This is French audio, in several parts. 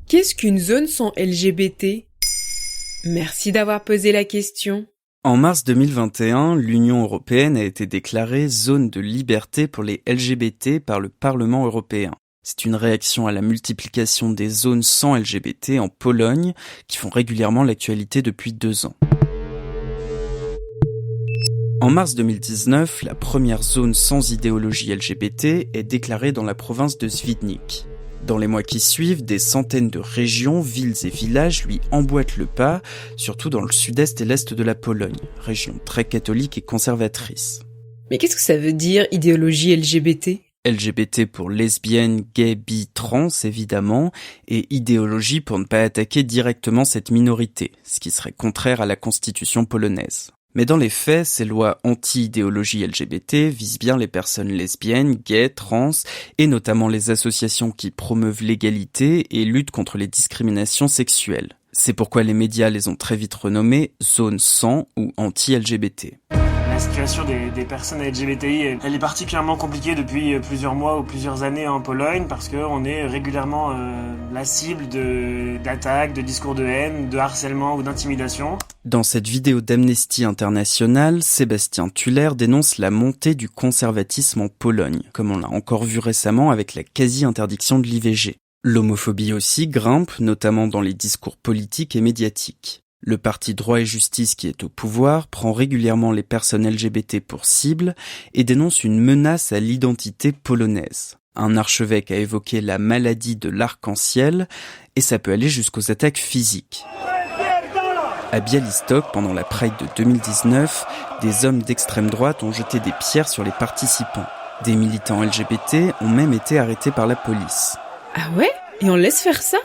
Qu'est-ce qu'une zone sans LGBT? Merci d'avoir posé la question. En mars 2021, l'Union européenne a été déclarée zone de liberté pour les LGBT par le Parlement européen. C'est une réaction à la multiplication des zones sans LGBT en Pologne qui font régulièrement l'actualité depuis 2 ans. En mars 2019, la première zone sans idéologie LGBT est déclarée dans la province de Świdnik. Dans les mois qui suivent, des centaines de régions, villes et villages lui emboîtent le pas, surtout dans le sud-est et l'est de la Pologne, région très catholique et conservatrice. Mais qu'est-ce que ça veut dire, idéologie LGBT? LGBT pour lesbiennes, gays, bi, trans évidemment, et idéologie pour ne pas attaquer directement cette minorité, ce qui serait contraire à la constitution polonaise. Mais dans les faits, ces lois anti-idéologie LGBT visent bien les personnes lesbiennes, gays, trans, et notamment les associations qui promeuvent l'égalité et luttent contre les discriminations sexuelles. C'est pourquoi les médias les ont très vite renommées zone sans ou anti-LGBT. La situation des personnes LGBTI, elle est particulièrement compliquée depuis plusieurs mois ou plusieurs années en Pologne parce qu'on est régulièrement la cible d'attaques, de discours de haine, de harcèlement ou d'intimidation. Dans cette vidéo d'Amnesty International, Sébastien Tuller dénonce la montée du conservatisme en Pologne, comme on l'a encore vu récemment avec la quasi-interdiction de l'IVG. L'homophobie aussi grimpe, notamment dans les discours politiques et médiatiques. Le parti Droit et Justice qui est au pouvoir prend régulièrement les personnes LGBT pour cible et dénonce une menace à l'identité polonaise. Un archevêque a évoqué la maladie de l'arc-en-ciel et ça peut aller jusqu'aux attaques physiques. À Białystok, pendant la Pride de 2019, des hommes d'extrême droite ont jeté des pierres sur les participants. Des militants LGBT ont même été arrêtés par la police. Ah ouais? Et on laisse faire ça?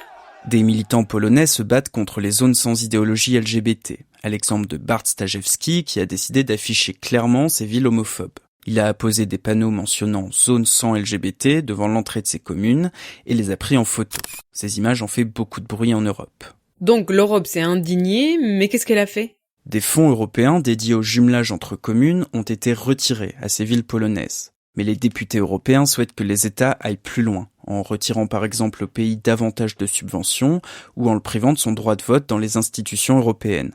Des militants polonais se battent contre les zones sans idéologie LGBT, à l'exemple de Bart Stajewski qui a décidé d'afficher clairement ses villes homophobes. Il a apposé des panneaux mentionnant « zone sans LGBT » devant l'entrée de ses communes et les a pris en photo. Ces images ont fait beaucoup de bruit en Europe. Donc l'Europe s'est indignée, mais qu'est-ce qu'elle a fait? Des fonds européens dédiés au jumelage entre communes ont été retirés à ces villes polonaises. Mais les députés européens souhaitent que les États aillent plus loin, en retirant par exemple au pays davantage de subventions ou en le privant de son droit de vote dans les institutions européennes.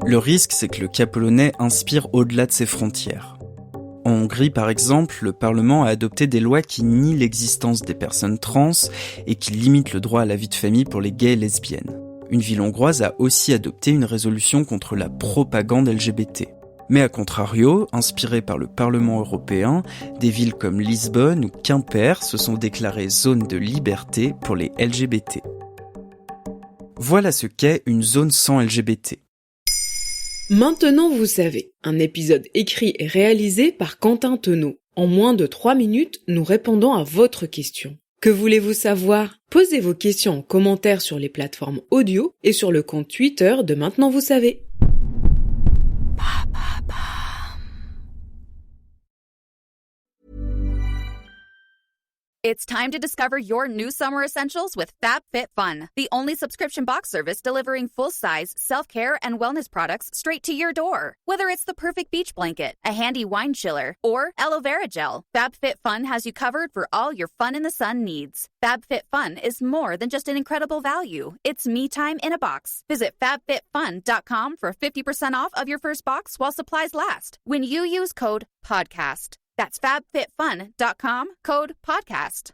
Le risque, c'est que le cas polonais inspire au-delà de ses frontières. En Hongrie, par exemple, le Parlement a adopté des lois qui nient l'existence des personnes trans et qui limitent le droit à la vie de famille pour les gays et lesbiennes. Une ville hongroise a aussi adopté une résolution contre la propagande LGBT. Mais à contrario, inspirés par le Parlement européen, des villes comme Lisbonne ou Quimper se sont déclarées zones de liberté pour les LGBT. Voilà ce qu'est une zone sans LGBT. Maintenant vous savez, un épisode écrit et réalisé par Quentin Tenot. En moins de 3 minutes, nous répondons à votre question. Que voulez-vous savoir? Posez vos questions en commentaire sur les plateformes audio et sur le compte Twitter de Maintenant vous savez. It's time to discover your new summer essentials with FabFitFun, the only subscription box service delivering full-size self-care and wellness products straight to your door. Whether it's the perfect beach blanket, a handy wine chiller, or aloe vera gel, FabFitFun has you covered for all your fun in the sun needs. FabFitFun is more than just an incredible value. It's me time in a box. Visit FabFitFun.com for 50% off of your first box while supplies last when you use code PODCAST. That's FabFitFun.com, code PODCAST.